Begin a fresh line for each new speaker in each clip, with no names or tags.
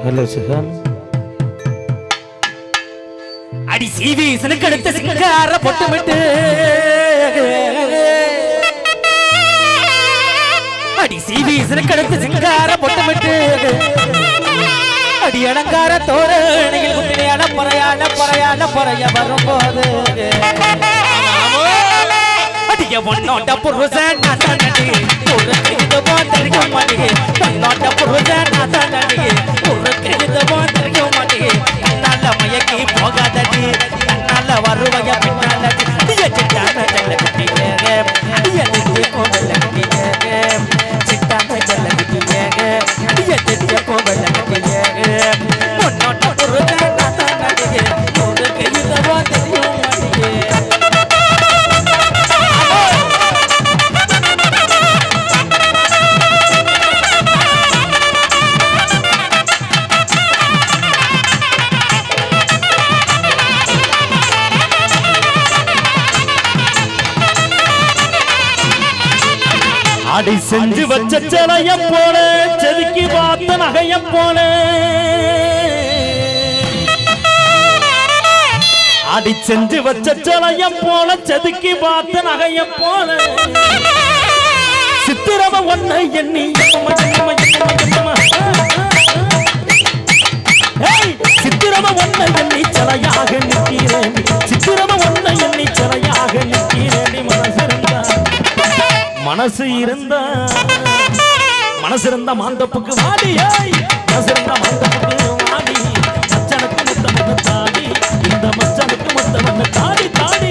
Hello Sugan.
அடி சீவி சினுக்கெடுத்த சிங்கார பொட்டுமிட்டு அடி சீவி சினுக்கெடுத்த சிங்கார பொட்டுமிட்டு அடி அலங்கார தோரணையில் குட்டியான பறைய வரும்போது அடிய ஒன்னோட்ட புருஷன் நடி ஒரு கைது போத்தறிக்க மாட்டேங்க ஒன்னோட்ட புருஷன் நடி ஒரு கைது போத்தறிக்க மாட்டேங்க நல்ல மயக்கி போகாதடி நல்ல வருவைய பின்னால சிட்டான ஜல்ல குட்டியேக அடிய திட்டிய கோவல குட்டியேக சிட்டான ஜல்ல குட்டியேக அடிய திட்டிய கோவல குட்டியேக ஒன்னோட்ட புருஷன் நடி ஒரு கைது போத்தறிக்க மாட்டேங்க.
அடி செஞ்சு வச்ச சிலைய போல செதுக்கி பார்த்த நகைய போல அடி செஞ்சு வச்ச சிலைய போல செதுக்கி பார்த்த நகைய போல சித்திரம ஒன்னை எண்ணி சித்திரம ஒன்னை எண்ணி சிலையாக நிற்கிறேன் சித்திரம ஒன்னை எண்ணி சிலையாக நிற்கிறேன் மனசு இருந்தா மாந்தப்புக்கு வாடி மனசு இருந்தா மாந்தப்புக்கு வாடி மச்சனுக்கு முத்தமன்னு தாடி இந்த மச்சனுக்கு முத்தமன்னு தாடி தாடி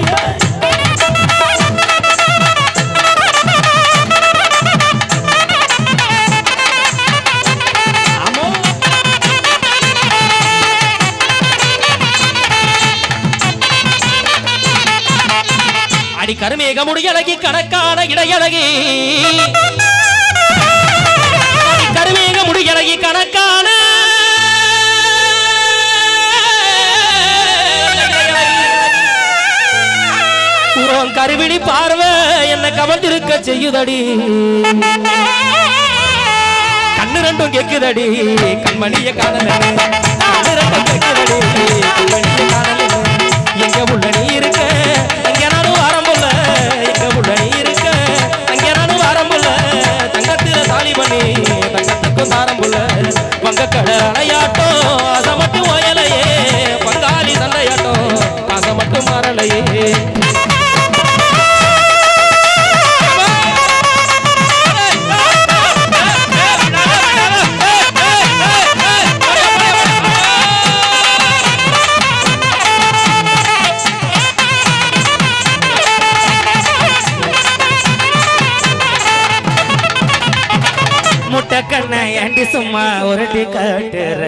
அடி கருமேக முடியழகி கணக்கான இடையழகி கருமேக முடியழகி கணக்கான கருவிழி பார்வை என்ன கவர்ந்திருக்க செய்யுதடி கண்ணு ரெண்டும் கேக்குதடி கண்மணிய காணல கண்ணு ரெண்டும் கேக்குதடி கண்மணிய காணல எங்க உள்ள நீ இருக்க அங்க நானும் ஆரம்புல எங்க உள்ள நீ இருக்க அங்க நானும் ஆரம்புல தங்கத்தில தாலி பண்ணி தங்கத்துக்கும் ஆரம்புல வங்கக்கடை அலையாட்டம் அதை மட்டும் வயலையே பங்காளி சண்டையாட்டம் அதை மட்டும் மாறலையே. முட்டக்கண்ண ஏண்டி சும்மா உருட்டி காட்டுற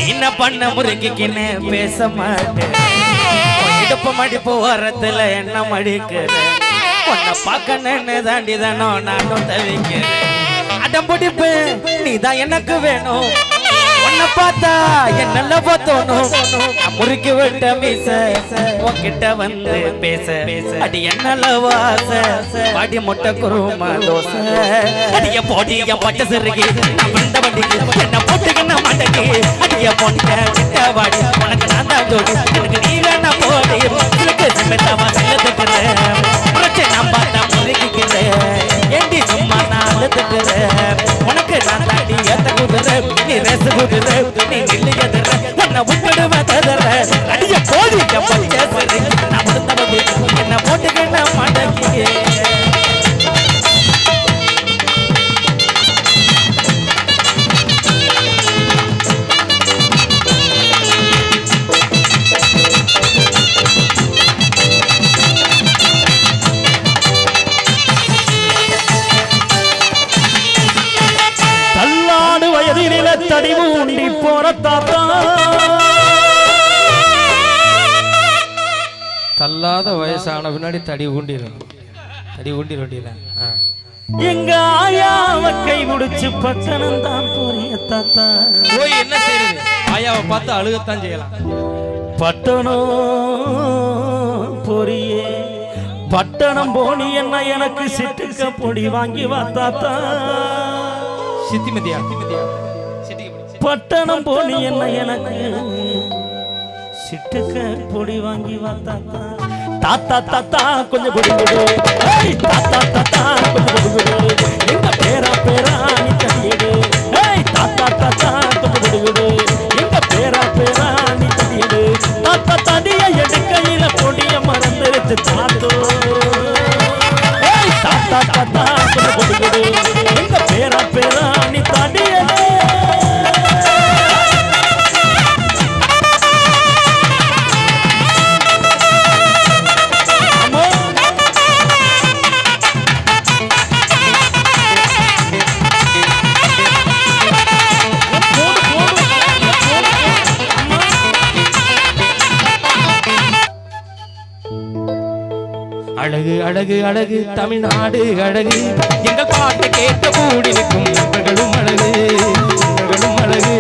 என்ன பண்ண முருங்கிக்கின்னு பேச மாட்டேன் இடுப்பு மடிப்பு ஓரத்துல என்ன மடிக்கிற உன்னை பார்க்கணுன்னு தாண்டி தானோ நானும் தவிக்கிறேன் அடம் பிடிப்பு நீதான் எனக்கு வேணும் உன்னை பார்த்தா என்னல்ல பார்த்தோனும் முறுக்கி விட்ட மீச உன்கிட்ட வந்து பேச அடி என்னல்ல வாச அடி முட்டை குருமா தோசை அடிய போட்டிய பச்சை சிறுகி வந்த வண்டிக்கு என்ன போட்டுக்கின மாட்டேங்கி அடிய பொண்ண கிட்ட வாடி உனக்கு நான் தான் ஜோடி எனக்கு நீ வேணா போடி உனக்கு சிமெண்டமா செல்லத்துக்கிறேன் உனக்கு நான் பார்த்தா முறுக்கிக்கிறேன் ஏண்டி சும்மா நான் அழுத்துக்கிறேன் உனக்கு நான் தாண்டி ஏத்த குதிரை நீ ரேசு குதிரை நீ நில்லு எதிர உன்னை விட்டுடுவேன் ததுற அடிய போடி பச்சை சிறுகி நான் வந்த வண்டி என்ன போட்டுக்கின மாட்டேங்கி.
தடி ஊண்டி போற தாத்தா
தள்ளாத வயசான பின்னாடி தடி ஊண்டிடும்
எங்க ஆயாவை கை முடிச்சு பட்டணம் தான் போறிய தாத்தா
போய் என்ன செய்யறது ஆயாவை பார்த்து அழுகத்தான் செய்யலாம்
பட்டணம் போறியே பட்டணம் போனி என்ன எனக்கு சிட்டுக்க பொடி வாங்கி வா தாத்தா
சித்திமதியா
பட்டணம் போனி என்ன எனக்கு சிட்டுக்க பொடி வாங்கி வா தாத்தா தாத்தா தாத்தா கொஞ்சம் பொடி கொடு தாத்தா தாத்தா கொஞ்சம் பொடி கொடு எங்க பேரா பேரா நீ தடியடு தாத்தா தாத்தா கொஞ்சம் பொடி கொடு எங்க பேரா பேரா நீ தடியடு தாத்தா தடிய எடுக்கையில பொடிய மறந்து வச்சு தாத்தோ தாத்தா தாத்தா கொஞ்சம் பொடி கொடு எங்க பேரா பேரா நீ தடியடு
அழகு அழகு அழகு தமிழ்நாடு அழகு எங்கள் பாட்டை கேட்ட கூடி நிற்கும் நண்பர்களும் அழகு அழகு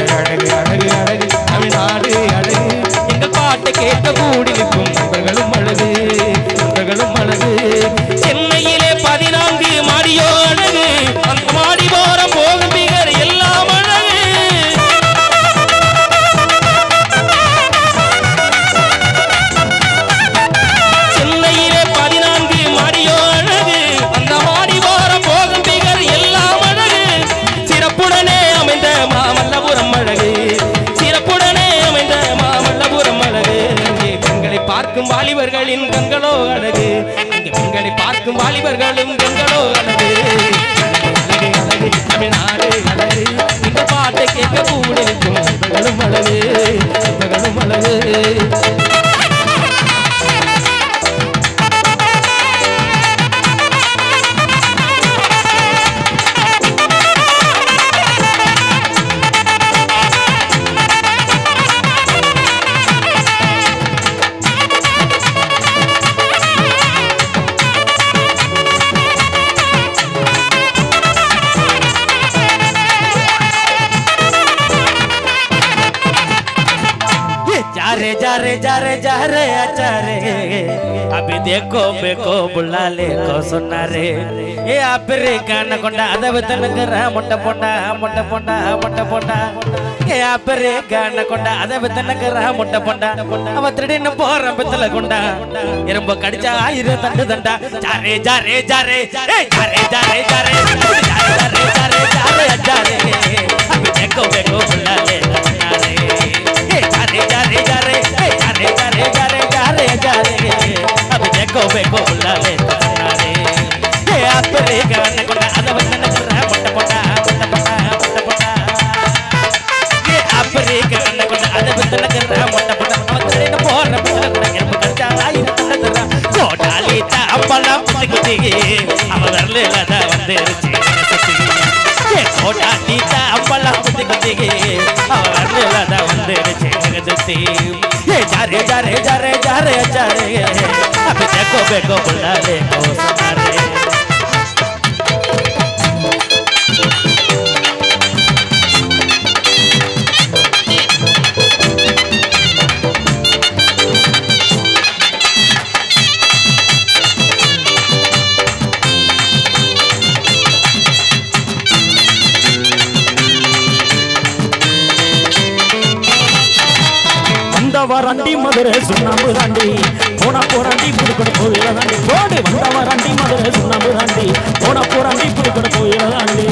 அழகு அழகு அழகு தமிழ்நாடு அழகு எங்கள் பாட்டை கேட்ட கூடி நிற்கும் நண்பர்களும் அழகு சென்னையிலே 14 மாடியோ அழகு அந்த மாடி போறம் போகும் பிகர் எல்லாம் அழகு சென்னையிலே 14 மாடியோ அழகு அந்த மாடி போறம் போகும் பிகர் எல்லாம் அழகு சிறப்புடனே அமைந்த மாமல்லபுரம் அழகு சிறப்புடனே அமைந்த மாமல்லபுரம் அழகு பெண்களை பார்க்கும் வாலிபர்களின் கண்களோ அழகு பெண்களை பார்க்கும் வாலிபர்களும் கண்களோ அழகு அழகு அழகு தமிழ்நாடு அழகு இந்த பாட்டை கேட்க கூட இருக்கும் அழகு அழகு जा रे अच्छा रे अभी देखो बेको बुला ले को सुना रे ये आप रे गाना कोंडा अदब तनकर मोटा पोंडा ये आप रे गाना कोंडा अदब तनकर मोटा पोंडा अब त्रिडिन पोरम बेतल कोंडा एरंब कडिचा आयिर तंड दंडा जा रे अच्छा रे अभी देखो बेको बुला ले अभी देखो बेको बुला ले ये आप रे गाने कोंडा अदब तनकर मोटा ये आप रे गाने कोंडा अदब तनकर मोटा त्रिडिन पोरम बेतल कोंडा एरंब कडिचा आयिर तंड दंडा कोडालीता अम्पला पुतिगे अमरलेलदा वंदिरुच्ची कोडालीता अम्पला पुतिगे अमरलेलदा वंदिरुच्ची जगदुत्ती ये जा रे अच्छा रे अभी देखो बेको बुला ले को सुना रे
வந்தவரண்டி மதுரை சுண்ணாம்பு தாண்டி போராண்டி புதுக்கட கோயில தாண்டி போடு வந்தவரண்டி மதுரை சுண்ணாம்பு தாண்டி போராண்டி புதுக்கட கோயில தாண்டி